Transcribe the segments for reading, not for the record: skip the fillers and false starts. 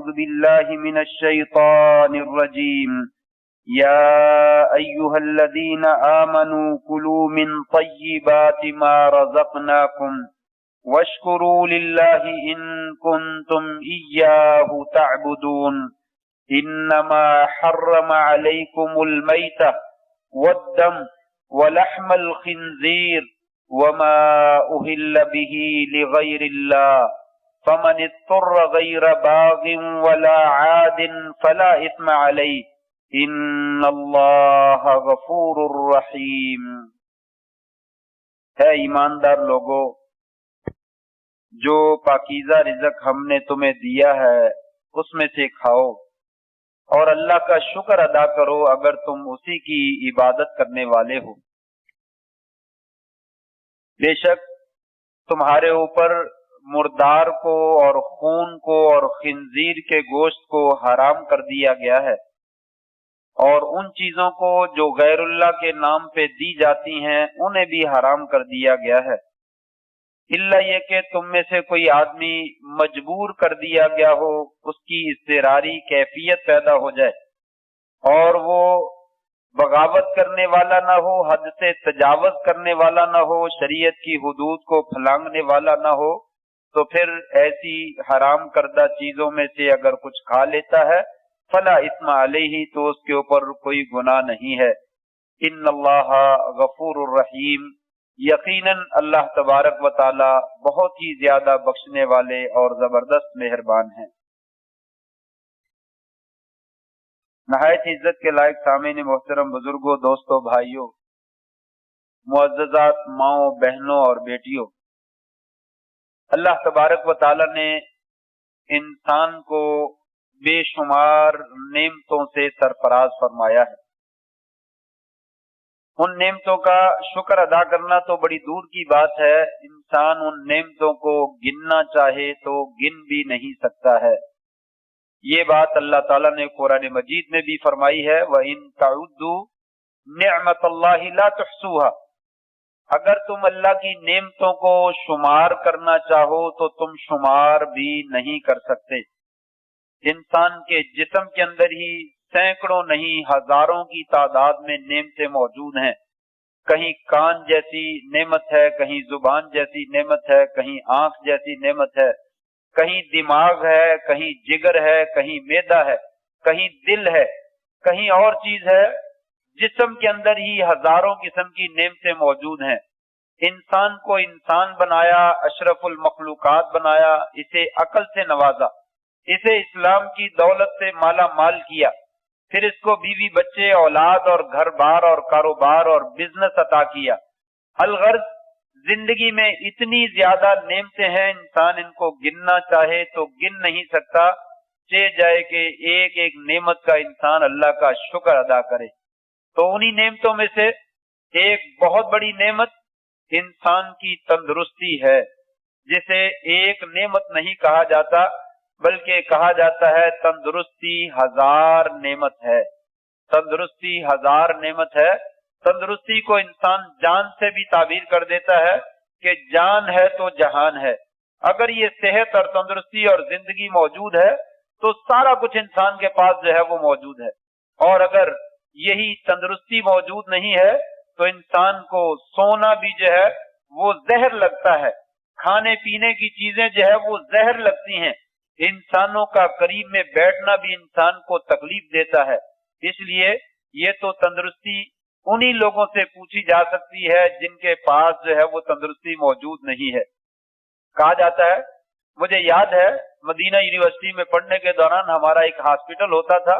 أعوذ بالله من الشيطان الرجيم يا أيها الذين آمنوا كلوا من طيبات ما رزقناكم واشكروا لله إن كنتم إياه تعبدون إنما حرم عليكم الميتة والدم ولحم الخنزير وما أهل به لغير الله فمن اضطر غير باغ ولا عاد فلا إثم عليه إن الله غفور رحيم۔ ہے ایماندار لوگو، جو پاکیزہ رزق ہم نے تمہیں دیا ہے اس میں سے کھاؤ اور اللہ کا شکر ادا کرو اگر تم اسی کی عبادت کرنے والے ہو۔ بے شک تمہارے اوپر مردار کو اور خون کو اور خنزیر کے گوشت کو حرام کر دیا گیا ہے، اور ان چیزوں کو جو غیر اللہ کے نام پہ دی جاتی ہیں انہیں بھی حرام کر دیا گیا ہے، الا یہ کہ تم میں سے کوئی آدمی مجبور کر دیا گیا ہو، اس کی اضطراری کیفیت پیدا ہو جائے اور وہ بغاوت کرنے والا نہ ہو، حد سے تجاوز کرنے والا نہ ہو، شریعت کی حدود کو پھلانگنے والا نہ ہو، تو پھر ایسی حرام کردہ چیزوں میں سے اگر کچھ کھا لیتا ہے فلا اثم علیہ، تو اس کے اوپر کوئی گناہ نہیں ہے۔ ان اللہ غفور الرحیم، یقیناً اللہ تبارک و تعالی بہت ہی زیادہ بخشنے والے اور زبردست مہربان ہیں۔ نہایت عزت کے لائق سامعین محترم، بزرگوں، دوستوں، بھائیوں، معززات ماؤں، بہنوں اور بیٹیوں، اللہ تبارک و تعالی نے انسان کو بے شمار نعمتوں سے سرفراز فرمایا ہے۔ ان نعمتوں کا شکر ادا کرنا تو بڑی دور کی بات ہے، انسان ان نعمتوں کو گننا چاہے تو گن بھی نہیں سکتا ہے۔ یہ بات اللہ تعالیٰ نے قرآن مجید میں بھی فرمائی ہے، وَإِن تَعُدُّوا نِعْمَةَ اللَّهِ لَا تُحْصُوهَا، اگر تم اللہ کی نعمتوں کو شمار کرنا چاہو تو تم شمار بھی نہیں کر سکتے۔ انسان کے جسم کے اندر ہی سینکڑوں نہیں ہزاروں کی تعداد میں نعمتیں موجود ہیں، کہیں کان جیسی نعمت ہے، کہیں زبان جیسی نعمت ہے، کہیں آنکھ جیسی نعمت ہے، کہیں دماغ ہے، کہیں جگر ہے، کہیں معدہ ہے، کہیں دل ہے، کہیں اور چیز ہے۔ جسم کے اندر ہی ہزاروں قسم کی نعمتیں موجود ہیں۔ انسان کو انسان بنایا، اشرف المخلوقات بنایا، اسے عقل سے نوازا، اسے اسلام کی دولت سے مالا مال کیا، پھر اس کو بیوی بچے، اولاد اور گھر بار اور کاروبار اور بزنس عطا کیا۔ الغرض زندگی میں اتنی زیادہ نعمتیں ہیں، انسان ان کو گننا چاہے تو گن نہیں سکتا، چاہے جائے کہ ایک ایک نعمت کا انسان اللہ کا شکر ادا کرے۔ تو انہی نعمتوں میں سے ایک بہت بڑی نعمت انسان کی تندرستی ہے، جسے ایک نعمت نہیں کہا جاتا بلکہ کہا جاتا ہے تندرستی ہزار نعمت ہے۔ تندرستی ہزار نعمت ہے۔ تندرستی کو انسان جان سے بھی تعبیر کر دیتا ہے کہ جان ہے تو جہان ہے۔ اگر یہ صحت اور تندرستی اور زندگی موجود ہے تو سارا کچھ انسان کے پاس جو ہے وہ موجود ہے، اور اگر یہی تندرستی موجود نہیں ہے تو انسان کو سونا بھی جو ہے وہ زہر لگتا ہے، کھانے پینے کی چیزیں جو ہے وہ زہر لگتی ہیں، انسانوں کا قریب میں بیٹھنا بھی انسان کو تکلیف دیتا ہے۔ اس لیے یہ تو تندرستی انہی لوگوں سے پوچھی جا سکتی ہے جن کے پاس جو ہے وہ تندرستی موجود نہیں ہے۔ کہا جاتا ہے، مجھے یاد ہے مدینہ یونیورسٹی میں پڑھنے کے دوران ہمارا ایک ہاسپٹل ہوتا تھا،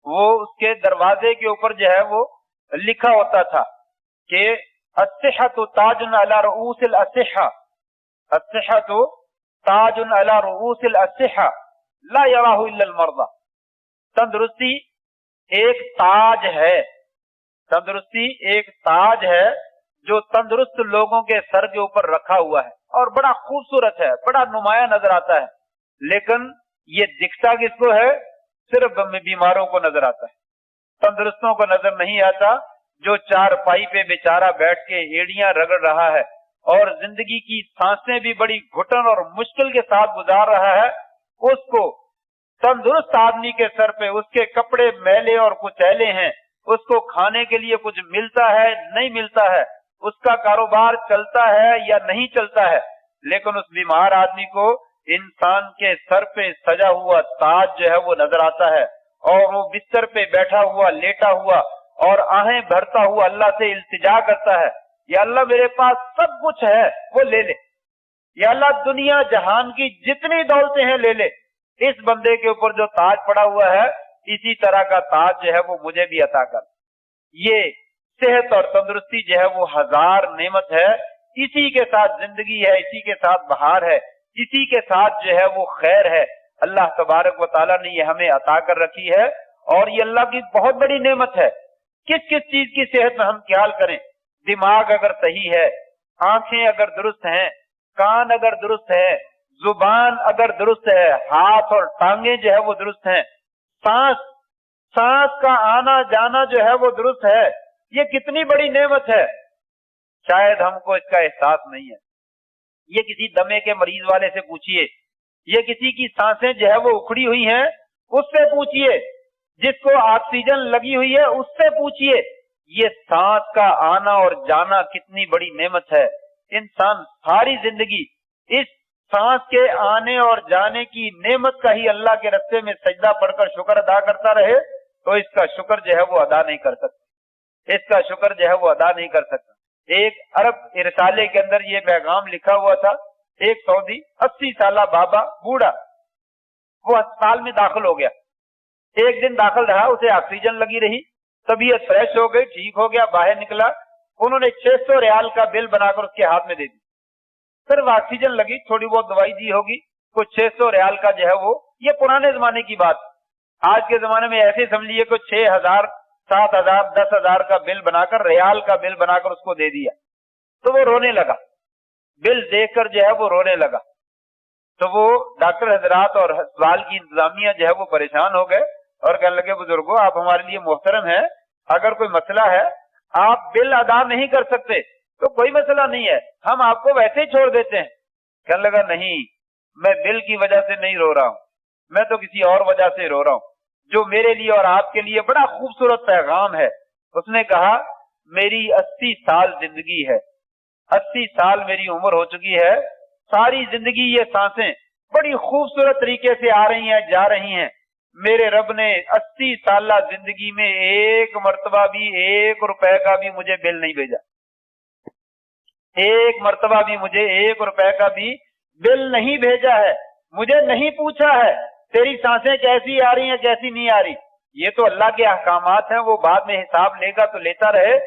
وہ اس کے دروازے کے اوپر جو ہے وہ لکھا ہوتا تھا کہ الصحۃ تاج علی رؤوس الاصحہ، الصحۃ تاج علی رؤوس الاصحہ لا یراہ الا المرضى، تندرستی ایک تاج ہے، تندرستی ایک تاج ہے جو تندرست لوگوں کے سر کے اوپر رکھا ہوا ہے اور بڑا خوبصورت ہے، بڑا نمایاں نظر آتا ہے، لیکن یہ دکھتا کس کو ہے؟ صرف بیماروں کو نظر آتا ہے، تندرستوں کو نظر نہیں آتا۔ جو چارپائی پہ بیچارہ بیٹھ کے ایڑیاں رگڑ رہا ہے اور زندگی کی سانسیں بھی بڑی گھٹن اور مشکل کے ساتھ گزار رہا ہے، اس کو तंदुरुस्त आदमी के सर पे उसके कपड़े मैले और कुचैले हैं, उसको खाने के लिए कुछ मिलता है नहीं मिलता है, उसका कारोबार चलता है या नहीं चलता है, लेकिन उस बीमार आदमी को इंसान के सर पे सजा हुआ ताज जो है वो नजर आता है, और वो बिस्तर पे बैठा हुआ लेटा हुआ और आहें भरता हुआ अल्लाह से इल्तिजा करता है, या अल्लाह मेरे पास सब कुछ है वो ले ले, या अल्लाह दुनिया जहान की जितनी दौलतें हैं ले ले, इस बंदे के ऊपर जो ताज पड़ा हुआ है इसी तरह का ताज जो है वो मुझे भी अता कर। ये सेहत और तंदुरुस्ती जो है वो हजार नेमत है, इसी के साथ जिंदगी है, इसी के साथ बहार है, इसी के साथ जो है वो खैर है। अल्लाह तबारक व ताला ने ये हमें अता कर रखी है और ये अल्लाह की बहुत बड़ी नेमत है। किस किस चीज की सेहत में हम ख्याल करें। दिमाग अगर सही है, आंखें अगर दुरुस्त हैं, कान अगर दुरुस्त है, जुबान अगर दुरुस्त है, हाथ और टांगे जो है वो दुरुस्त हैं, सांस का आना जाना जो है वो दुरुस्त है, ये कितनी बड़ी नेमत है। शायद हमको इसका एहसास नहीं है। ये किसी दमे के मरीज वाले से पूछिए, ये किसी की सांसें जो है वो उखड़ी हुई हैं उससे पूछिए, जिसको ऑक्सीजन लगी हुई है उससे पूछिए, ये सांस का आना और जाना कितनी बड़ी नेमत है। इंसान सारी जिंदगी इस सांस के आने और जाने की नेमत का ही अल्लाह के रस्ते में सजदा पढ़कर शुक्र अदा करता रहे तो इसका शुक्र जो है वो अदा नहीं कर सकता, इसका शुक्र जो है वो अदा नहीं कर सकता। एक अरब रिसाले के अंदर ये पैगाम लिखा हुआ था, एक सऊदी 80 साला बाबा बूढ़ा, वो अस्पताल में दाखिल हो गया। एक दिन दाखिल रहा, उसे ऑक्सीजन लगी रही, तबीयत फ्रेश हो गई, ठीक हो गया, बाहर निकला, उन्होंने 600 रियाल का बिल बनाकर उसके हाथ में दे दी। सिर्फ ऑक्सीजन लगी, थोड़ी बहुत दवाई दी होगी, कुछ 600 रियाल का जो है वो, ये पुराने जमाने की बात। आज के जमाने में ऐसे समझिए कि 6,000, 7,000, 10,000 का बिल बनाकर, रियाल का बिल बनाकर उसको दे दिया, तो वो रोने लगा, बिल देखकर जो है वो रोने लगा। तो वो डॉक्टर हजरात और अस्पताल की इंतजामिया जो है वो परेशान हो गए और कहने लगे, बुजुर्गों आप हमारे लिए मोहतरम है, अगर कोई मसला है, आप बिल अदा नहीं कर सकते तो कोई मसला नहीं है, हम आपको वैसे ही छोड़ देते हैं। कहने लगा, नहीं, मैं बिल की वजह से नहीं रो रहा हूं, मैं तो किसी और वजह से रो रहा हूं, जो मेरे लिए और आपके लिए बड़ा खूबसूरत पैगाम है। उसने कहा, मेरी 80 साल जिंदगी है, 80 साल मेरी उम्र हो चुकी है, सारी जिंदगी ये सांसें बड़ी खूबसूरत तरीके से आ रही हैं, जा रही हैं। मेरे रब ने 80 साल जिंदगी में एक मर्तबा भी 1 रुपए का भी मुझे बिल नहीं भेजा, एक मर्तबा भी मुझे 1 रुपए का भी बिल नहीं भेजा है, मुझे नहीं पूछा है तेरी सांसें कैसी आ रही हैं कैसी नहीं आ रही। ये तो अल्लाह के अहकामात हैं, वो बाद में हिसाब लेगा तो लेता रहे।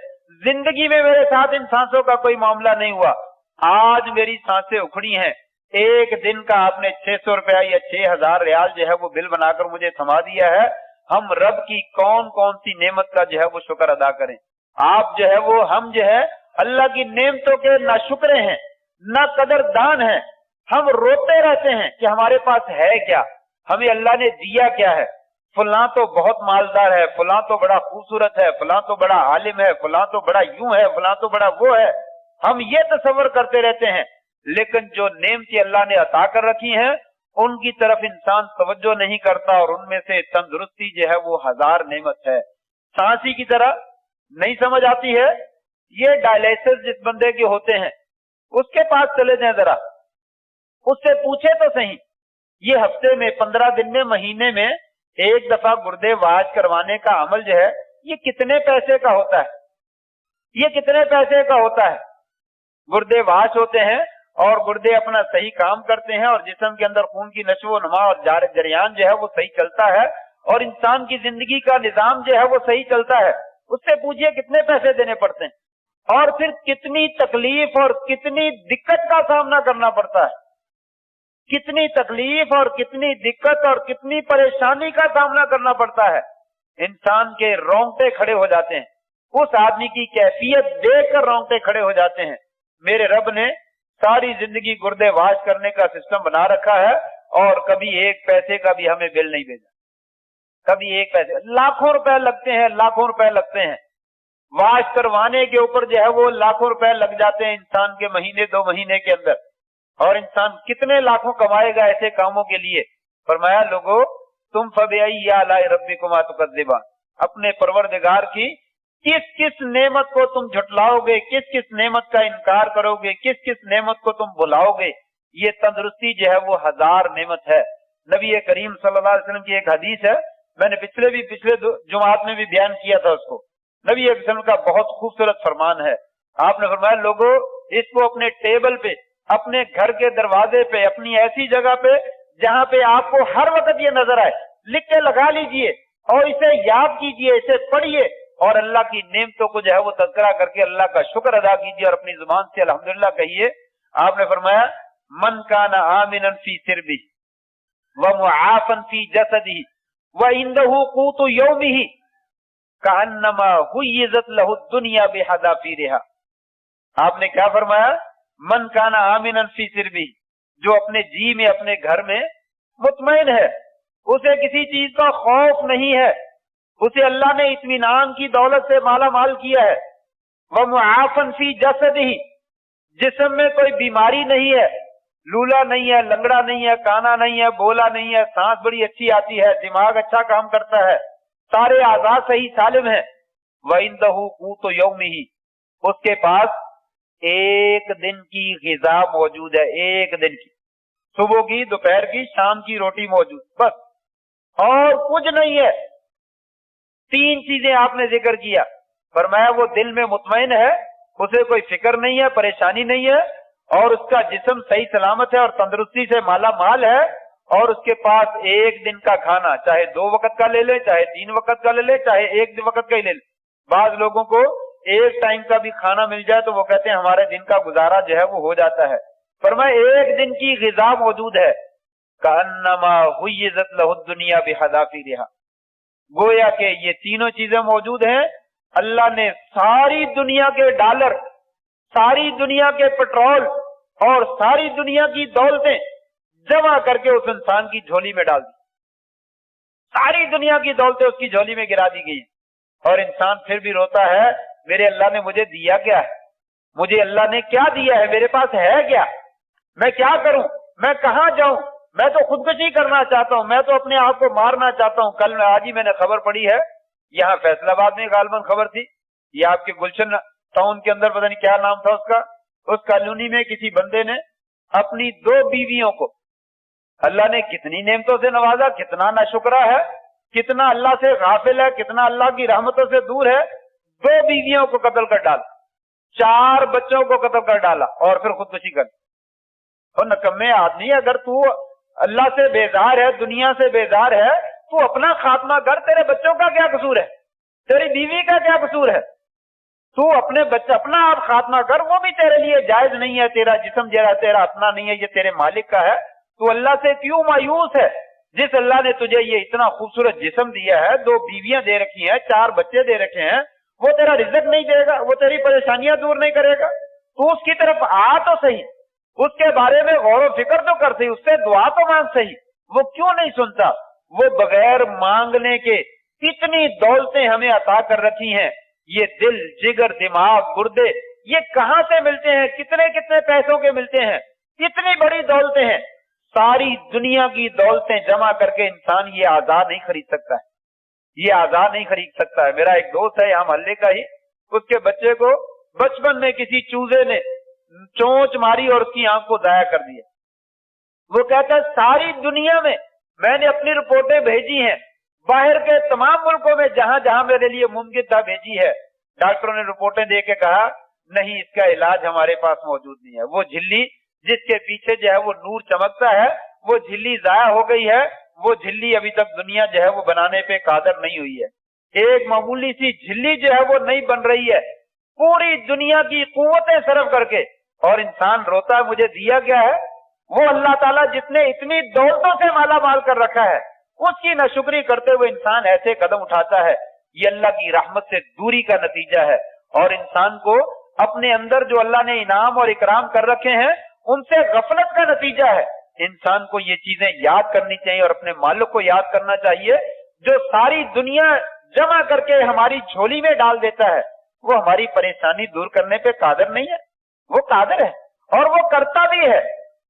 जिंदगी में मेरे साथ इन सांसों का कोई मामला नहीं हुआ। आज मेरी सांसें उखड़ी हैं, एक दिन का आपने 600 रुपया या 6,000 रियाल जो है वो बिल बनाकर मुझे थमा दिया है। हम रब की कौन कौन सी नेमत का जो है वो शुक्र अदा करें। आप जो है वो, हम जो है अल्लाह की नेमतों के ना शुक्र हैं ना कदरदान हैं। हम रोते रहते हैं कि हमारे पास है क्या, हमें अल्लाह ने दिया क्या है। फलां तो बहुत मालदार है, फलां तो बड़ा खूबसूरत है, फलां तो बड़ा आलिम है, फलां तो बड़ा यूं है, फलां तो बड़ा वो है। हम ये तस्वर करते रहते हैं, लेकिन जो नेमतें अल्लाह ने अता कर रखी हैं उनकी तरफ इंसान तवज्जो नहीं करता, और उनमें से तंदुरुस्ती जो है वो हजार नेमत है। सांसी की तरह नहीं समझ आती है। ये डायलिसिस जिस बंदे के होते हैं उसके पास चले जाएं जरा, उससे पूछे तो सही, ये हफ्ते में, 15 दिन में, महीने में एक दफा गुर्दे वाश करवाने का अमल जो है ये कितने पैसे का होता है, ये कितने पैसे का होता है। गुर्दे वाश होते हैं और गुर्दे अपना सही काम करते हैं और जिस्म के अंदर खून की नशो नुमा और जरियान जो है वो सही चलता है और इंसान की जिंदगी का निजाम जो है वो सही चलता है। उससे पूछिए कितने पैसे देने पड़ते हैं और फिर कितनी तकलीफ और कितनी दिक्कत का सामना करना पड़ता है, कितनी तकलीफ और कितनी दिक्कत और कितनी परेशानी का सामना करना पड़ता है। इंसान के रोंगटे खड़े हो जाते हैं, उस आदमी की कैफियत देखकर रोंगटे खड़े हो जाते हैं। मेरे रब ने सारी जिंदगी गुर्दे वाश करने का सिस्टम बना रखा है और कभी एक पैसे का भी हमें बिल नहीं भेजा, कभी एक पैसे। लाखों रुपए लगते हैं, लाखों रुपए लगते हैं वाश करवाने के ऊपर जो है वो लाखों रुपए लग जाते हैं इंसान के महीने 2 महीने के अंदर। और इंसान कितने लाखों कमाएगा ऐसे कामों के लिए। फरमाया, लोगों तुम फबिअय्यि आलाइ रब्बिकुमा तुकज़्ज़िबान, अपने परवरदिगार की किस किस नेमत को तुम झुटलाओगे, किस किस नेमत का इनकार करोगे, किस किस नेमत को तुम भुलाओगे। ये तंदुरुस्ती जो है वो 1000 नेमत है। नबी करीम सल्लल्लाहु अलैहि वसल्लम की एक हदीस है, मैंने पिछले जुमात में भी बयान किया था उसको। नबी वसल्लम का बहुत खूबसूरत फरमान है। आपने फरमाया, लोगों इसको अपने टेबल पे, अपने घर के दरवाजे पे, अपनी ऐसी जगह पे जहां पे आपको हर वक्त ये नजर आए, लिख के लगा लीजिए और इसे याद कीजिए, इसे पढ़िए और अल्लाह की नेमतों को जो है वो तज़किरा करके अल्लाह का शुक्र अदा कीजिए और अपनी जुबान से अल्हम्दुलिल्लाह कहिए। आपने फरमाया, मन काना आमिनन फी सिरबी व मुआफन फी जसदी व इंदहु कूतु यौमिही कअन्नमा हुय्यिज़त लहु दुनिया बिहदाफिरिहा। आपने क्या फरमाया? मन काना आमिनन फी सिरबी, जो अपने जी में, अपने घर में मुतमईन है, उसे किसी चीज का खौफ नहीं है, उसे अल्लाह ने इत्मीनान की दौलत से माला माल किया है। वह मुआफन फी जसदी, जिस्म में कोई बीमारी नहीं है, लूला नहीं है, लंगड़ा नहीं है, काना नहीं है, बोला नहीं है, सांस बड़ी अच्छी आती है, दिमाग अच्छा काम करता है, सारे आजाद सही सालिम है। वह इंदहु कूतु यौमिही, उसके पास एक दिन की ग़िज़ा मौजूद है, एक दिन की, सुबह की, दोपहर की, शाम की रोटी मौजूद, बस और कुछ नहीं है। 3 चीजें आपने जिक्र किया। फरमाया वो दिल में मुतमईन है, उसे कोई फिक्र नहीं है, परेशानी नहीं है, और उसका जिस्म सही सलामत है और तंदुरुस्ती से माला माल है, और उसके पास एक दिन का खाना, चाहे 2 वक्त का ले ले, चाहे 3 वक्त का ले ले, चाहे 1 वक्त का ही ले ले। बाज लोगों को एक टाइम का भी खाना मिल जाए तो वो कहते हैं हमारे दिन का गुजारा जो है वो हो जाता है। फरमाया एक दिन की ग़िज़ा मौजूद है। कअन्नमा हुय्यिज़त लहु दुनिया बिहदाफिरिहा, गोया के ये तीनों चीजें मौजूद हैं। अल्लाह ने सारी दुनिया के डॉलर, सारी दुनिया के पेट्रोल और सारी दुनिया की दौलतें जमा करके उस इंसान की झोली में डाल दी। सारी दुनिया की दौलतें उसकी झोली में गिरा दी गई, और इंसान फिर भी रोता है, मेरे अल्लाह ने मुझे दिया क्या है, मुझे अल्लाह ने क्या दिया है, मेरे पास है क्या, मैं क्या करूं, मैं कहां जाऊं, मैं तो खुदकुशी करना चाहता हूं, मैं तो अपने आप को मारना चाहता हूं। कल आज ही मैंने खबर पढ़ी है, यहाँ फैसलाबाद में गालबन खबर थी, ये आपके गुलशन टाउन के अंदर पता नहीं क्या नाम था उसका, उस कॉलोनी में किसी बंदे ने अपनी 2 बीवियों को, अल्लाह ने कितनी नेमतों से नवाजा, कितना नाशुक्रा है, कितना अल्लाह से गाफिल है, कितना अल्लाह की रहमतों से दूर है। 2 बीवियों को कत्ल कर डाला, 4 बच्चों को कत्ल कर डाला और फिर खुदकुशी कर। और नकम्मे आदमी, अगर तू अल्लाह से बेजार है, दुनिया से बेजार है, तू अपना खात्मा कर। तेरे बच्चों का क्या कसूर है, तेरी बीवी का क्या कसूर है, तू अपने बच्चे, अपना आप खात्मा कर, वो भी तेरे लिए जायज नहीं है। तेरा जिस्म जरा तेरा अपना नहीं है, ये तेरे मालिक का है। तू अल्लाह से क्यों मायूस है, जिस अल्लाह ने तुझे ये इतना खूबसूरत जिस्म दिया है, 2 बीवियां दे रखी हैं, 4 बच्चे दे रखे हैं, वो तेरा रिज़्क़ नहीं देगा, वो तेरी परेशानियां दूर नहीं करेगा। तू उसकी तरफ आ तो सही, उसके बारे में गौर फिक्र तो कर सही, उससे दुआ तो मांग सही, वो क्यों नहीं सुनता। वो बगैर मांगने के कितनी दौलतें हमें अता कर रखी हैं, ये दिल, जिगर, दिमाग, गुर्दे, ये कहां से मिलते हैं, कितने कितने पैसों के मिलते हैं, इतनी बड़ी दौलतें हैं। सारी दुनिया की दौलतें जमा करके इंसान ये आजाद नहीं खरीद सकता है, ये आजाद नहीं खरीद सकता है। मेरा एक दोस्त है यहाँ मोहल्ले का ही, उसके बच्चे को बचपन में किसी चूजे ने चोंच मारी और उसकी आंख को जाया कर दिया। वो कहता है सारी दुनिया में मैंने अपनी रिपोर्टें भेजी हैं, बाहर के तमाम मुल्कों में जहां जहां मेरे लिए मुमकिन था भेजी है, डॉक्टरों ने रिपोर्टें दे के कहा नहीं, इसका इलाज हमारे पास मौजूद नहीं है। वो झिल्ली जिसके पीछे जो है वो नूर चमकता है, वो झिल्ली जाया हो गई है, वो झिल्ली अभी तक दुनिया जो है वो बनाने पे कादर नहीं हुई है। एक मामूली सी झिल्ली जो है वो नहीं बन रही है, पूरी दुनिया की कुव्वतें सर्व करके, और इंसान रोता है मुझे दिया क्या है। वो अल्लाह ताला जितने इतनी दौलतों से माला माल कर रखा है, उसकी नाशुक्री करते हुए इंसान ऐसे कदम उठाता है, ये अल्लाह की रहमत से दूरी का नतीजा है। और इंसान को अपने अंदर जो अल्लाह ने इनाम और इकराम कर रखे हैं, उनसे गफलत का नतीजा है। इंसान को ये चीजें याद करनी चाहिए और अपने मालिक को याद करना चाहिए, जो सारी दुनिया जमा करके हमारी झोली में डाल देता है, वो हमारी परेशानी दूर करने पे कादर नहीं है, वो कादर है और वो करता भी है।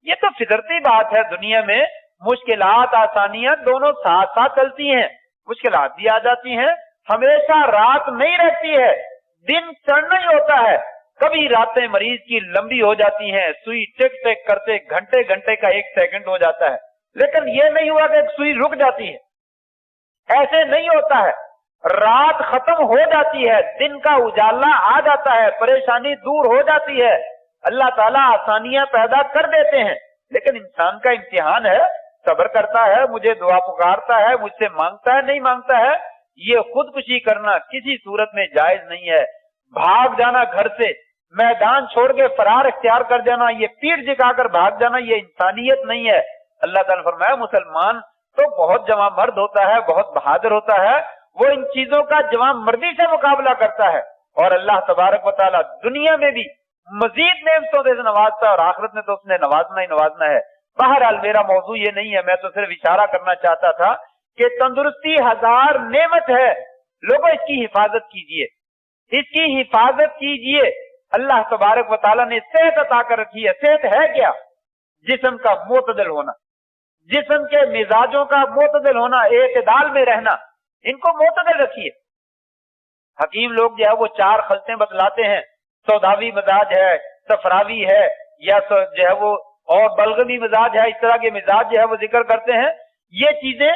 ये तो फितरती बात है, दुनिया में मुश्किलात आसानियां दोनों साथ साथ चलती हैं। मुश्किलात भी आ जाती हैं, हमेशा रात नहीं रहती है, दिन चढ़ना ही होता है। कभी रातें मरीज की लंबी हो जाती हैं, सुई टिक टिक करते घंटे घंटे का 1 सेकंड हो जाता है, लेकिन ये नहीं हुआ कि सुई रुक जाती है, ऐसे नहीं होता है। रात खत्म हो जाती है, दिन का उजाला आ जाता है, परेशानी दूर हो जाती है, अल्लाह ताला आसानियां पैदा कर देते हैं। लेकिन इंसान का इम्तिहान है, सब्र करता है, मुझे दुआ पुकारता है, मुझसे मांगता है, नहीं मांगता है। ये खुदकुशी करना किसी सूरत में जायज नहीं है। भाग जाना घर से, मैदान छोड़ के फरार इख्तियार कर जाना, ये पीठ झुकाकर भाग जाना, ये इंसानियत नहीं है। अल्लाह ताला फरमाया मुसलमान तो बहुत जवां मर्द होता है, बहुत बहादुर होता है, वो इन चीजों का जवां मर्दी से मुकाबला करता है। और अल्लाह तबारक व तआला दुनिया में भी मजीद नेमतों से नवाजता है और आखिरत में तो उसने नवाजना ही नवाजना है। बहरहाल मेरा मौजू ये नहीं है, मैं तो सिर्फ इशारा करना चाहता था कि तंदुरुस्ती 1000 नेमत है, लोगों इसकी हिफाजत कीजिए, इसकी हिफाजत कीजिए। अल्लाह तबारक व तआला ने सेहत अता कर रखी है। सेहत है क्या? जिस्म का मोतदल होना, जिस्म के मिजाजों का मोतदल होना, एतदाल में रहना, इनको मोतदल रखिए। हकीम लोग जो है वो 4 खलतें बतलाते हैं, सौदावी मिजाज है, सफरावी है, या जो है वो और बलगमी मिजाज है, इस तरह के मिजाज जो है वो जिक्र करते हैं। ये चीजें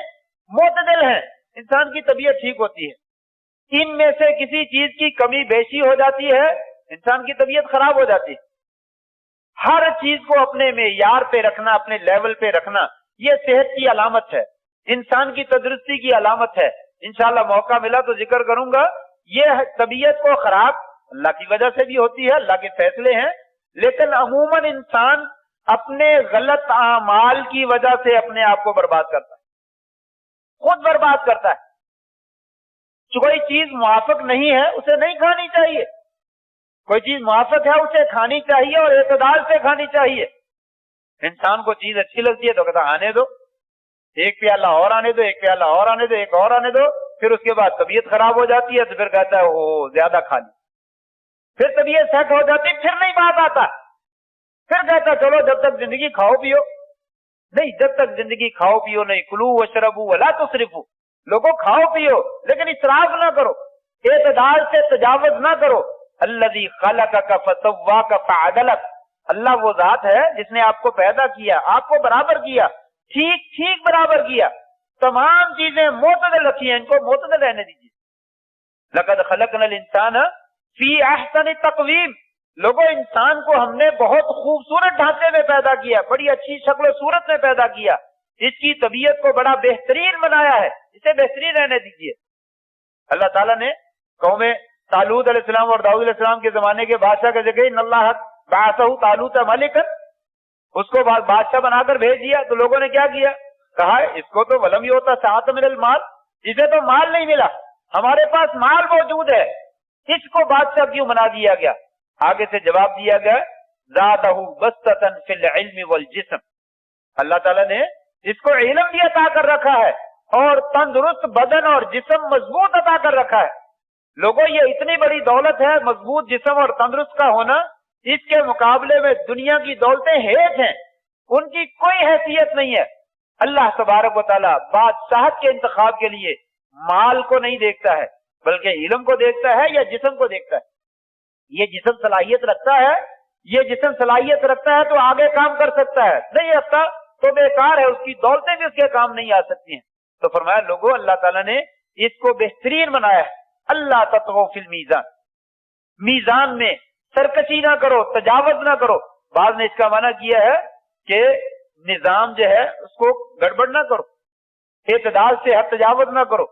मोतदल हैं, इंसान की तबीयत ठीक होती है। इनमें से किसी चीज की कमी बेशी हो जाती है, इंसान की तबीयत खराब हो जाती है। हर चीज को अपने मेयार पे रखना, अपने लेवल पे रखना, ये सेहत की अलामत है, इंसान की तंदुरुस्ती की अलामत है। इंशाअल्लाह मौका मिला तो जिक्र करूंगा। ये तबीयत को खराब अल्लाह की वजह से भी होती है, अल्लाह के फैसले हैं, लेकिन अमूमन इंसान अपने गलत आमाल की वजह से अपने आप को बर्बाद करता है, खुद बर्बाद करता है। कोई चीज मुआफिक नहीं है उसे नहीं खानी चाहिए, कोई चीज मुआफिक है उसे खानी चाहिए और एतदाल से खानी चाहिए। इंसान को चीज अच्छी लगती है तो कहता आने दो, 1 प्याला और आने दो, 1 प्याला और आने दो, 1 और आने दो, फिर उसके बाद तबीयत खराब हो जाती है तो फिर कहता है ओ ज्यादा खा ली, फिर तबीयत सेट हो जाती, फिर नहीं बात आता, फिर कहता चलो जब तक जिंदगी खाओ पियो। नहीं, जब तक जिंदगी खाओ पियो नहीं, कुलू वशरबू वला तुसरिफू, लोगों खाओ पियो लेकिन इसराफ ना करो, एतदाल से तजावुज ना करो। अल्लज़ी खलक़क फसव्वाक फअदलक, अल्लाह वो जात है जिसने आपको पैदा किया, आपको बराबर किया, ठीक ठीक बराबर किया, तमाम चीजें मोतदल रखी हैं, इनको मोतदल रहने दीजिए। लक़द खलक़नल इंसान फी अहसनि तक़वीम, लोगों इंसान को हमने बहुत खूबसूरत ढांचे में पैदा किया, बड़ी अच्छी शक्ल सूरत में पैदा किया, इसकी तबीयत को बड़ा बेहतरीन बनाया है, इसे बेहतरीन रहने दीजिए। अल्लाह ताला ने कौमे तालूत अलैहिस्सलाम और दाऊद अलैहिस्सलाम के जमाने के बादशाह के जगह अल्लाह बासहु तालूत मलिकन, उसको बादशाह बनाकर भेज दिया। तो लोगों ने क्या किया? कहा इसको तो वलम योता सात मिनल माल, इसे तो माल नहीं मिला, हमारे पास माल मौजूद है, इसको बादशाह क्यों बना दिया गया? आगे से जवाब दिया गया ज़ादहु बस्ततन फिल इल्म वल जिस्म, अल्लाह ताला ने इसको इल्म भी अता कर रखा है और तंदुरुस्त बदन और जिस्म मजबूत अता कर रखा है। लोगों ये इतनी बड़ी दौलत है, मजबूत जिस्म और तंदुरुस्त का होना, इसके मुकाबले में दुनिया की दौलतें हेठ हैं, उनकी कोई हैसियत नहीं है। अल्लाह तबारक व तआला बादशाहत के इंतखाब के लिए माल को नहीं देखता है, बल्कि इल्म को देखता है या जिस्म को देखता है। ये जिस्म सलाहियत रखता है, ये जिस्म सलाहियत रखता है तो आगे काम कर सकता है, नहीं रखता तो बेकार है, उसकी दौलतें भी उसके काम नहीं आ सकती हैं। तो फरमाया लोगों अल्लाह ताला ने इसको बेहतरीन बनाया है। अल्लाह तत्गौ फिल मीज़ान, मीज़ान में सरकशी ना करो, तजावुज ना करो। बाद ने इसका माना किया है कि निजाम जो है उसको गड़बड़ ना करो, एतदाल से हद तजावुज ना करो।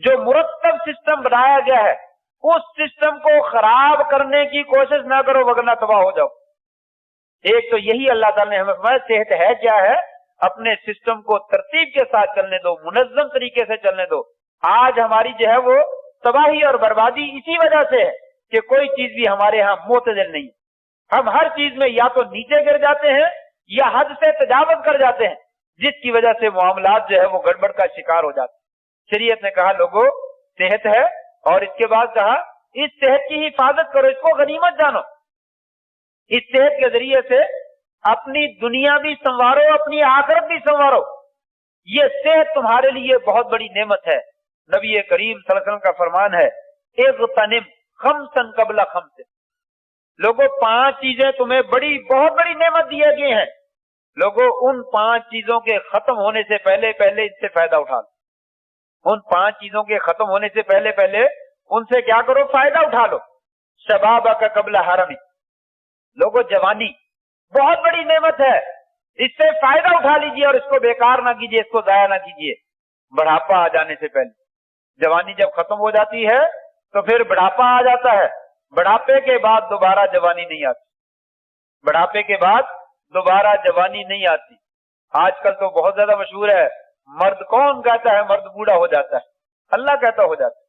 जो मुरत्तब सिस्टम बनाया गया है उस सिस्टम को खराब करने की कोशिश ना करो, वरना तबाह हो जाओ। एक तो यही अल्लाह ताला ने हमें फरमाया सेहत है क्या है, अपने सिस्टम को तरतीब के साथ चलने दो, मुनज़्ज़म तरीके से चलने दो। आज हमारी जो है वो तबाही और बर्बादी इसी वजह से है कि कोई चीज भी हमारे यहाँ मोतदल नहीं, हम हर चीज में या तो नीचे गिर जाते हैं या हद से तजावुज कर जाते हैं, जिसकी वजह से मामलात जो है वो गड़बड़ का शिकार हो जाते हैं। शरीयत ने कहा लोगों सेहत है, और इसके बाद कहा इस सेहत की हिफाजत करो, इसको गनीमत जानो। इस सेहत के जरिए से अपनी दुनिया भी संवारो, अपनी आखिरत भी संवारो। یہ صحت تمہارے لیے بہت بڑی نعمت ہے. نبی کریم صلی اللہ علیہ وسلم کا فرمان ہے اغتنم خمسن قبل خمس. لوگوں 5 چیزیں تمہیں بہت بڑی نعمت دیے گئے ہیں. لوگوں ان 5 چیزوں کے ختم ہونے سے پہلے ان سے فائدہ اٹھا لو. ان 5 چیزوں کے ختم ہونے سے پہلے ان سے کیا کرو؟ فائدہ اٹھا لو. شبابک قبل حرمی. لوگوں جوانی بہت بڑی نعمت ہے، اس سے فائدہ اٹھا لیجئے اور اس کو بیکار نہ کیجئے، اس کو ضائع نہ کیجئے. بڑھاپا آ جانے سے پہلے. جوانی جب ختم ہو جاتی ہے تو پھر بڑھاپا آ جاتا ہے. بڑھاپے کے بعد دوبارہ جوانی نہیں آتی. بڑھاپے کے بعد دوبارہ جوانی نہیں آتی. آج کل تو بہت زیادہ مشہور ہے، مرد کون کہتا ہے مرد بوڑھا ہو جاتا ہے؟ اللہ کہتا ہو جاتا ہے.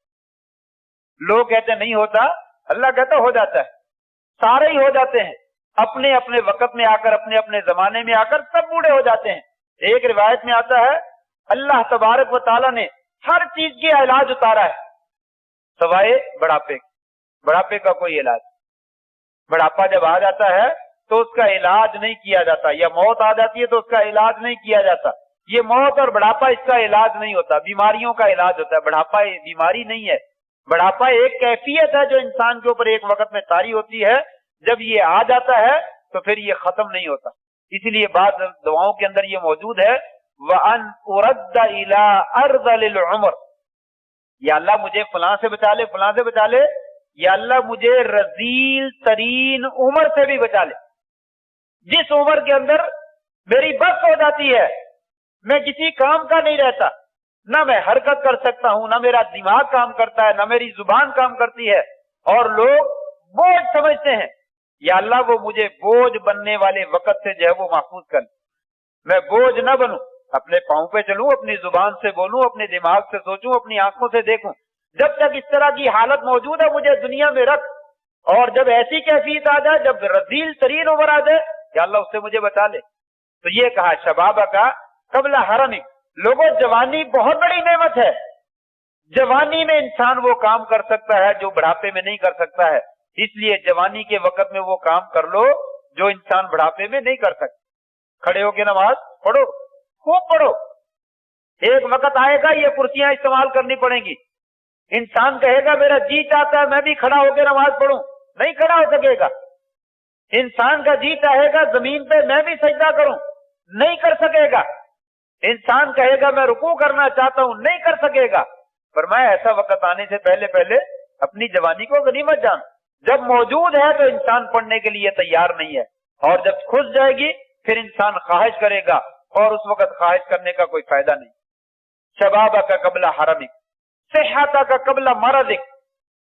لوگ کہتے نہیں ہوتا، اللہ کہتا ہو جاتا ہے. سارے ہی ہو جاتے ہیں. اپنے اپنے وقت میں آ کر، اپنے اپنے زمانے میں آ کر سب بوڑھے ہو جاتے ہیں. ایک روایت میں آتا ہے اللہ تبارک و تعالیٰ نے ہر چیز کے علاج اتارا ہے سوائے بڑھاپے. بڑھاپے کا کوئی علاج. بڑھاپا جب آ جاتا ہے تو اس کا علاج نہیں کیا جاتا، یا موت آ جاتی ہے تو اس کا علاج نہیں کیا جاتا. یہ موت اور بڑھاپا اس کا علاج نہیں ہوتا، بیماریوں کا علاج ہوتا ہے. بڑھاپا بیماری نہیں ہے. بڑھاپا ایک کیفیت ہے جو انسان کے اوپر ایک وقت میں طاری ہوتی ہے. جب یہ آ جاتا ہے تو پھر یہ ختم نہیں ہوتا. اسی لیے بعض دعاؤں کے اندر یہ موجود ہے وَأَنْ أُرَدَّ إِلَىٰ أَرْذَلِ الْعُمُرِ. یا اللہ مجھے فلاں سے بچا لے، فلاں سے بچا لے. یا اللہ مجھے رذیل ترین عمر سے بھی بچا لے، جس عمر کے اندر میری بس ہو جاتی ہے، میں کسی کام کا نہیں رہتا، نہ میں حرکت کر سکتا ہوں، نہ میرا دماغ کام کرتا ہے، نہ میری زبان کام کرتی ہے، اور لوگ بوجھ سمجھتے ہیں. یا اللہ وہ مجھے بوجھ بننے والے وقت سے جو ہے وہ محفوظ کر. میں بوجھ نہ بنوں، اپنے پاؤں پہ چلوں، اپنی زبان سے بولوں، اپنے دماغ سے سوچوں، اپنی آنکھوں سے دیکھوں. جب تک اس طرح کی حالت موجود ہے مجھے دنیا میں رکھ. اور جب ایسی کیفیت آ جائے، جب رذیل ترین عمر آ جائے، یا اللہ اس سے مجھے بچا لے. تو یہ کہا شبابہ کا قبل حرمی. لوگوں جوانی بہت بڑی نعمت ہے. جوانی میں انسان وہ کام کر سکتا ہے جو بڑھاپے میں نہیں کر سکتا ہے. اس لیے جوانی کے وقت میں وہ کام کر لو جو انسان بڑھاپے میں نہیں کر سکتا. کھڑے ہو کے نماز پڑھو، خوب پڑھو. ایک وقت آئے گا یہ کرسیاں استعمال کرنی پڑیں گی. انسان کہے گا میرا جی چاہتا ہے میں بھی کھڑا ہو کے نماز پڑھوں، نہیں کھڑا ہو سکے گا. انسان کا جی چاہے گا زمین پہ میں بھی سجدہ کروں، نہیں کر سکے گا. انسان کہے گا میں رکوع کرنا چاہتا ہوں، نہیں کر سکے گا. فرمایا ایسا وقت آنے سے پہلے اپنی جوانی کو غنیمت جان. جب موجود ہے تو انسان پڑھنے کے لیے تیار نہیں ہے، اور جب کھس جائے گی پھر انسان خواہش کرے گا، اور اس وقت خواہش کرنے کا کوئی فائدہ نہیں. شبابہ کا قبل حرمک، صحتہ کا قبل مرضک.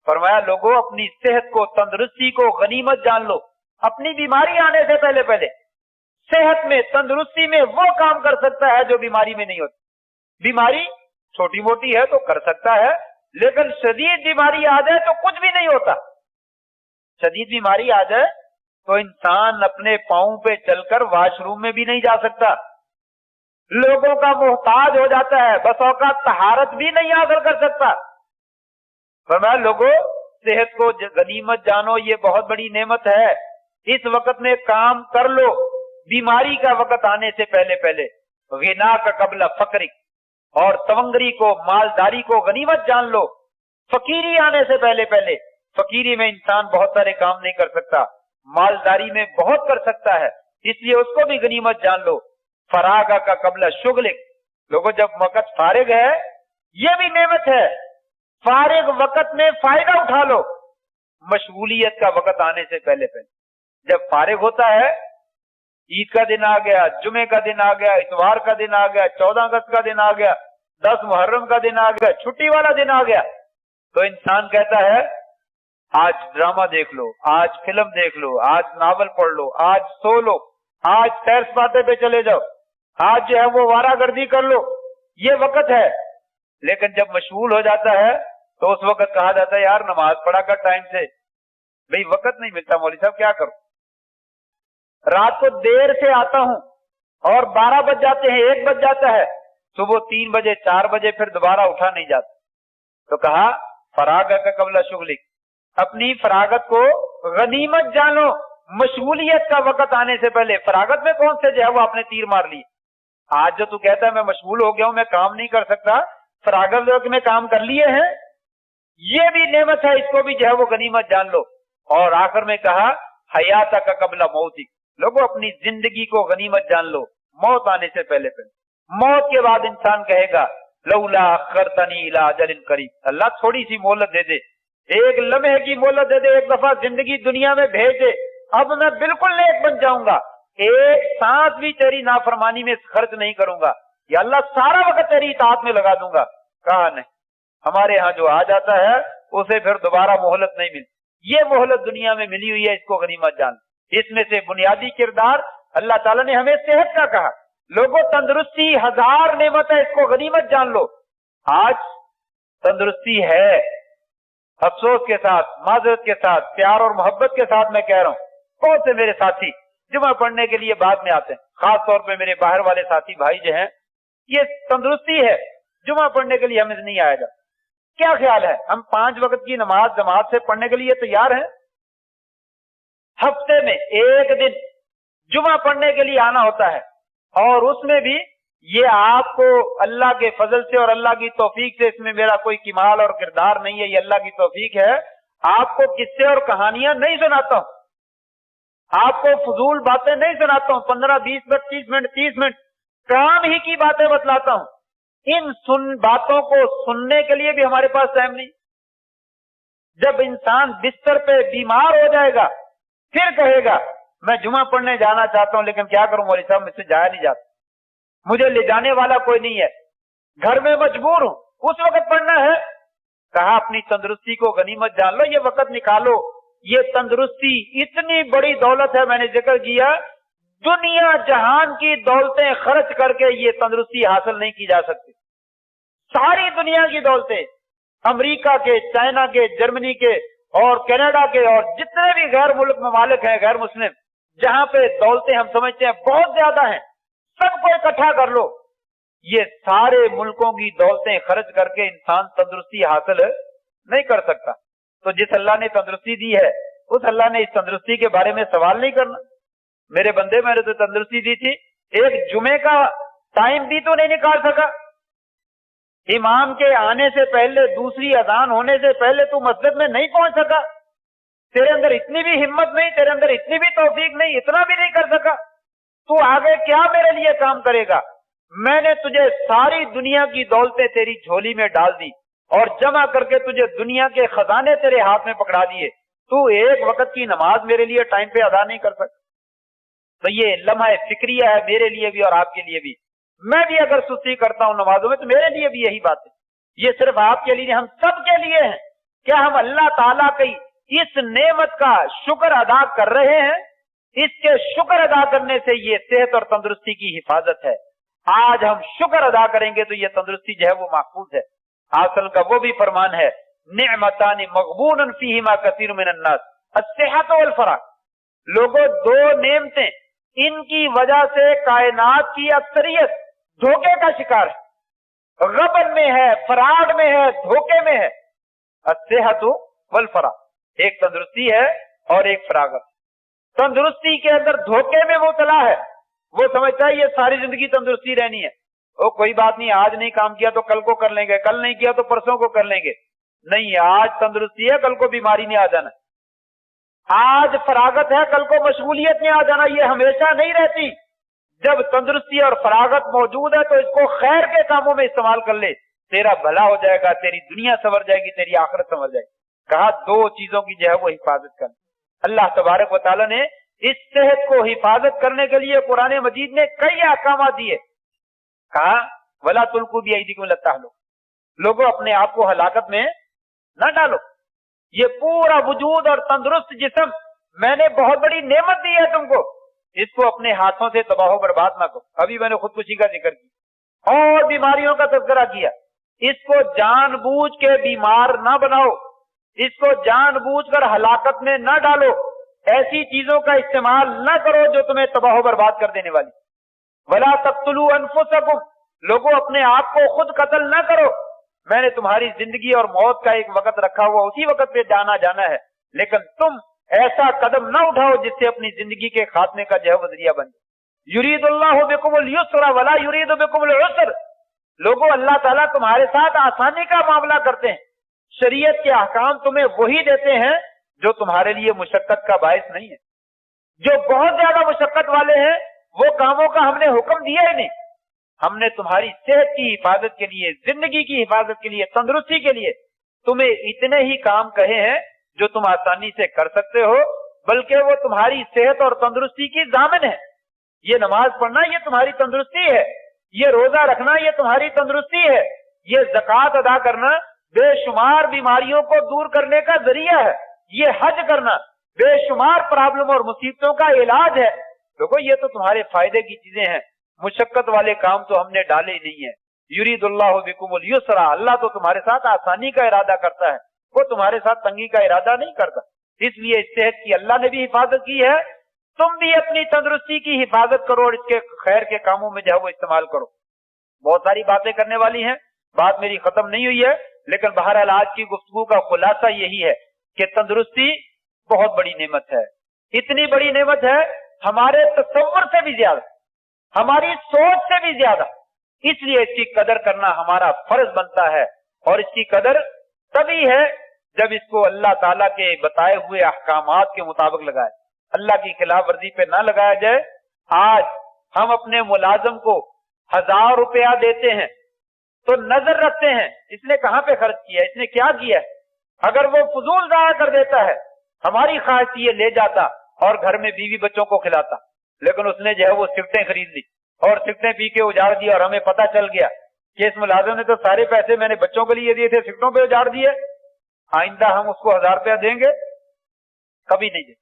فرمایا لوگوں اپنی صحت کو، تندرستی کو غنیمت جان لو. اپنی بیماری آنے سے پہلے صحت میں، تندرستی میں وہ کام کر سکتا ہے جو بیماری میں نہیں ہوتا. بیماری چھوٹی موٹی ہے تو کر سکتا ہے، لیکن شدید بیماری آ جائے تو کچھ بھی نہیں ہوتا. شدید بیماری آ جائے تو انسان اپنے پاؤں پہ چل کر واش روم میں بھی نہیں جا سکتا. لوگوں کا محتاج ہو جاتا ہے، بس اوقات طہارت بھی نہیں حاصل کر سکتا. فرمایا لوگوں صحت کو غنیمت جانو، یہ بہت بڑی نعمت ہے. اس وقت میں کام کر لو بیماری کا وقت آنے سے پہلے. غنا کا قبل فقرک، اور تونگری کو، مالداری کو غنیمت جان لو. فقیری آنے سے پہلے. فقیری میں انسان بہت سارے کام نہیں کر سکتا، مالداری میں بہت کر سکتا ہے، اس لیے اس کو بھی غنیمت جان لو. فراغ کا قبل شغلک. لوگوں جب وقت فارغ ہے یہ بھی نعمت ہے. فارغ وقت میں فائدہ اٹھا لو. مشغولیت کا وقت آنے سے پہلے. جب فارغ ہوتا ہے، عید کا دن آ گیا، جمعے کا دن آ گیا، اتوار کا دن آ گیا، 14 اگست کا دن آ گیا، 10 محرم کا دن آ گیا، چھٹی والا دن آ گیا، تو انسان کہتا ہے آج ڈرامہ دیکھ لو، آج فلم دیکھ لو، آج ناول پڑھ لو، آج سو لو، آج سیر سپاٹے پہ چلے جاؤ، آج جو ہے وہ وارہ گردی کر لو. یہ وقت ہے. لیکن جب مشغول ہو جاتا ہے تو اس وقت کہا جاتا ہے یار نماز پڑھا کر ٹائم سے. بھئی وقت نہیں ملتا مولوی صاحب، کیا کروں؟ رات کو دیر سے آتا ہوں اور 12 بج جاتے ہیں، 1 بج جاتا ہے، صبح 3 بجے 4 بجے پھر دوبارہ اٹھا نہیں جاتا. تو کہا فراغ کا قبل شغلک. اپنی فراغت کو غنیمت جانو. مشغولیت کا وقت آنے سے پہلے. فراغت میں کون سے جو ہے وہ آپ نے تیر مار لی؟ आज जो तू कहता है मैं मशगूल हो गया हूं, मैं काम नहीं कर सकता, फरागत वक्त में काम कर लिए हैं, ये भी नेमत है, इसको भी जो है वो गनीमत जान लो। और आखिर में कहा हयात का कबला मौती, लोगों अपनी जिंदगी को गनीमत जान लो, मौत आने से पहले पहले। मौत के बाद इंसान कहेगा लौला अखरतनी इला अजलिन करीब, अल्लाह थोड़ी सी मोहलत दे दे, एक लम्हे की मोहलत दे दे, एक दफा जिंदगी दुनिया में भेज दे, अब मैं बिल्कुल नेक बन जाऊंगा, एक सांस भी तेरी नाफरमानी में खर्च नहीं करूंगा, या अल्लाह सारा वक्त तेरी इताअत में लगा दूंगा। कहा नहीं, हमारे यहाँ जो आ जाता है उसे फिर दोबारा मोहलत नहीं मिलती। ये मोहलत दुनिया में मिली हुई है, इसको गनीमत जान। इसमें से बुनियादी किरदार अल्लाह ताला ने हमें सेहत का कहा। लोगों तंदुरुस्ती हजार नेमत है, इसको गनीमत जान लो। आज तंदुरुस्ती है, अफसोस के साथ, माजरत के साथ, प्यार और मोहब्बत के साथ मैं कह रहा हूं, बहुत से मेरे साथी जुमा पढ़ने के लिए बाद में आते हैं, खास तौर पे मेरे बाहर वाले साथी भाई जो हैं, ये तंदुरुस्ती है, जुमा पढ़ने के लिए हमें नहीं आया जाता। क्या ख्याल है, हम 5 वक्त की नमाज जमात से पढ़ने के लिए तैयार हैं? हफ्ते में एक दिन जुमा पढ़ने के लिए आना होता है, और उसमें भी ये आपको अल्लाह के फजल से और अल्लाह की तौफीक से, इसमें मेरा कोई किमाल और किरदार नहीं है, ये अल्लाह की तौफीक है। आपको किस्से और कहानियां नहीं सुनाता हूं, आपको फजूल बातें नहीं सुनाता हूं, 15, 20 मिनट, 30 मिनट, 30 मिनट काम ही की बातें बतलाता हूं। इन बातों को सुनने के लिए भी हमारे पास टाइम नहीं। जब इंसान बिस्तर पे बीमार हो जाएगा फिर कहेगा मैं जुमा पढ़ने जाना चाहता हूं, लेकिन क्या करूं मौलवी साहब, मुझसे जाया नहीं जाता, मुझे ले जाने वाला कोई नहीं है, घर में मजबूर हूं, उस वक्त पढ़ना है। कहा अपनी तंदुरुस्ती को गनीमत जान लो, ये वक्त निकालो। ये तंदुरुस्ती इतनी बड़ी दौलत है, मैंने जिक्र किया, दुनिया जहान की दौलतें खर्च करके ये तंदुरुस्ती हासिल नहीं की जा सकती। सारी दुनिया की दौलतें, अमेरिका के, चाइना के, जर्मनी के और कनाडा के और जितने भी गैर मुल्क ममालिक हैं, गैर मुस्लिम, जहां पे दौलतें हम समझते हैं बहुत ज्यादा हैं, सबको इकट्ठा कर लो, ये सारे मुल्कों की दौलतें खर्च करके इंसान तंदुरुस्ती हासिल नहीं कर सकता। तो जिस अल्लाह ने तंदुरुस्ती दी है, उस अल्लाह ने इस तंदुरुस्ती के बारे में सवाल नहीं करना। मेरे बंदे, मैंने तो तंदुरुस्ती दी थी, एक जुमे का टाइम भी तो नहीं निकाल सका, इमाम के आने से पहले, दूसरी अजान होने से पहले तू मस्जिद में नहीं पहुंच सका, तेरे अंदर इतनी भी हिम्मत नहीं, तेरे अंदर इतनी भी तौफीक नहीं, इतना भी नहीं कर सका, तू आगे क्या मेरे लिए काम करेगा? मैंने तुझे सारी दुनिया की दौलतें तेरी झोली में डाल दी और जमा करके तुझे दुनिया के खजाने तेरे हाथ में पकड़ा दिए, तू एक वक्त की नमाज मेरे लिए टाइम पे अदा नहीं कर सकता। तो ये लम्हा फिक्रिया है मेरे लिए भी और आपके लिए भी। मैं भी अगर सुस्ती करता हूं नमाजों में तो मेरे लिए भी यही बात है, ये सिर्फ आपके लिए, हम सब के लिए है। क्या हम अल्लाह ताला की इस नेमत का शुक्र अदा कर रहे हैं? इसके शुक्र अदा करने से ये सेहत और तंदुरुस्ती की हिफाजत है। आज हम शुक्र अदा करेंगे तो ये तंदुरुस्ती जो है वो महफूज है। आसल का वो भी फरमान है, निअमतानि मग़बूनन फीहिमा कसीर मिनन नास अस्सिहत वल फराग। लोगों, 2 नेमतें, इनकी वजह से कायनात की अक्सरियत धोखे का शिकार है, गबन में है, फराड में है, धोखे में है। अस्सिहत वल फराग, एक तंदुरुस्ती है और एक फरागत। तंदुरुस्ती के अंदर धोखे में मुबतला है, वो समझता है ये सारी जिंदगी तंदुरुस्ती रहनी है, वो कोई बात नहीं, आज नहीं काम किया तो कल को कर लेंगे, कल नहीं किया तो परसों को कर लेंगे। नहीं, आज तंदुरुस्ती है, कल को बीमारी में आ जाना, आज फरागत है, कल को मशगूलियत में आ जाना। ये हमेशा नहीं रहती। जब तंदुरुस्ती और फरागत मौजूद है तो इसको खैर के कामों में इस्तेमाल कर ले, तेरा भला हो जाएगा, तेरी दुनिया संवर जाएगी, तेरी आखिरत संवर जाएगी। कहा 2 चीजों की जो है वो हिफाजत कर। अल्लाह तबारक व तआला ने इस सेहत को हिफाजत करने के लिए कुरान मजीद ने कई अहकाम दिए। कहा वला तुल्कू बिअयदीकुम इला तहलुक, लोगों अपने आप को हलाकत में न डालो। ये पूरा वजूद और तंदुरुस्त जिस्म मैंने बहुत बड़ी नेमत दी है तुमको, इसको अपने हाथों से तबाह बर्बाद ना करो। अभी मैंने खुदकुशी का जिक्र किया और बीमारियों का तज़किरा किया। इसको जानबूझ के बीमार ना बनाओ, इसको जानबूझकर हलाकत में न डालो, ऐसी चीजों का इस्तेमाल न करो जो तुम्हें तबाह बर्बाद कर देने वाली। वला तक़्तुलू अनफुसकुम, लोगों अपने आप को खुद कत्ल न करो। मैंने तुम्हारी जिंदगी और मौत का एक वक्त रखा हुआ, उसी वक्त पे जाना है, लेकिन तुम ऐसा कदम न उठाओ जिससे अपनी जिंदगी के खात्मे का जो है वज़रिया बन जाए। युरीदुल्लाहु बिकुमुल युस्रा वला युरीदु बिकुमुल उस्र। लोगों, अल्लाह ताला तुम्हारे साथ आसानी का मामला करते हैं। शरीयत के अहकाम तुम्हें वही देते हैं जो तुम्हारे लिए मुशक्कत का बायस नहीं है। जो बहुत ज्यादा मुशक्कत वाले हैं वो कामों का हमने हुक्म दिया ही नहीं। हमने तुम्हारी सेहत की हिफाजत के लिए, जिंदगी की हिफाजत के लिए, तंदुरुस्ती के लिए तुम्हें इतने ही काम कहे हैं जो तुम आसानी से कर सकते हो, बल्कि वो तुम्हारी सेहत और तंदुरुस्ती की जामिन है। ये नमाज पढ़ना ये तुम्हारी तंदुरुस्ती है, ये रोजा रखना ये तुम्हारी तंदुरुस्ती है, ये ज़कात अदा करना बेशुमार बीमारियों को दूर करने का जरिया है, ये हज करना बेशुमार प्रॉब्लम और मुसीबतों का इलाज है। देखो, ये तो तुम्हारे फायदे की चीजें हैं। मुशक्कत वाले काम तो हमने डाले ही नहीं है। युरीदुल्लाहु बिकुमुल युस्रा, अल्लाह तो तुम्हारे साथ आसानी का इरादा करता है, वो तुम्हारे साथ तंगी का इरादा नहीं करता। इसलिए इस सेहत की अल्लाह ने भी हिफाजत की है, तुम भी अपनी तंदुरुस्ती की हिफाजत करो और इसके खैर के कामों में जो है वो इस्तेमाल करो। बहुत सारी बातें करने वाली हैं, बात मेरी खत्म नहीं हुई है, लेकिन बहरहाल आज की गुफ्तगू का खुलासा यही है कि तंदुरुस्ती बहुत बड़ी नेमत है। इतनी बड़ी नेमत है हमारे तसव्वुर से भी ज्यादा, हमारी सोच से भी ज्यादा। इसलिए इसकी कदर करना हमारा फर्ज बनता है, और इसकी कदर तभी है जब इसको अल्लाह ताला के बताए हुए अहकामात के मुताबिक लगाए, अल्लाह की खिलाफ वर्जी पे ना लगाया जाए। आज हम अपने मुलाजिम को 1000 रुपया देते हैं तो नजर रखते हैं इसने कहां पे खर्च किया, इसने क्या किया। अगर वो फजूल जाया कर देता है, हमारी ख्वाहिश ये ले जाता और घर में बीवी बच्चों को खिलाता, लेकिन उसने जो है वो सिगरेटें खरीद ली और सिगरेटें पी के उजाड़ दिया, और हमें पता चल गया कि इस मुलाजिम ने तो सारे पैसे मैंने बच्चों के लिए दिए थे सिगरेटों पे उजाड़ दिए। आइंदा हम उसको 1000 रुपया देंगे? कभी नहीं देंगे।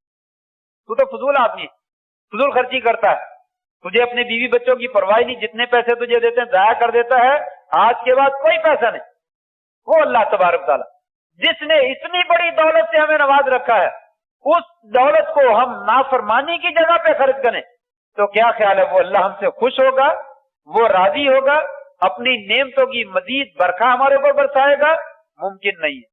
तू तो फजूल आदमी, फजूल खर्ची करता है, तुझे अपने बीवी बच्चों की परवाह नहीं, जितने पैसे तुझे देते हैं जाया कर देता है। आज के बाद कोई पैसा नहीं। वो अल्लाह तबारक तआला जिसने इतनी बड़ी दौलत से हमें नवाज रखा है, उस दौलत को हम नाफरमानी की जगह पे खर्च करें तो क्या ख्याल है वो अल्लाह हमसे खुश होगा, वो राजी होगा, अपनी नेमतों की मजीद बरखा हमारे ऊपर बरसाएगा? मुमकिन नहीं है,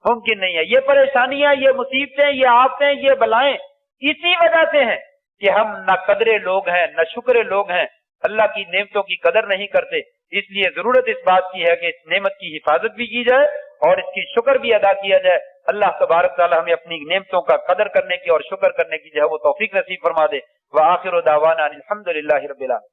मुमकिन नहीं है। ये परेशानियां, ये मुसीबतें, ये आफतें, ये बलाएं इसी वजह से हैं कि हम न कदरे लोग हैं, न शुक्रे लोग हैं, अल्लाह की नेमतों की कदर नहीं करते। इसलिए जरूरत इस बात की है कि इस नेमत की हिफाजत भी की जाए और इसकी शुक्र भी अदा किया जाए। अल्लाह तबारक तआला हमें अपनी नेमतों का कदर करने की और शुक्र करने की जो है वो तौफीक नसीब फरमा दे। व आखिर दावाना अनिल हम्दुलिल्लाहि रब्बिल आलमीन।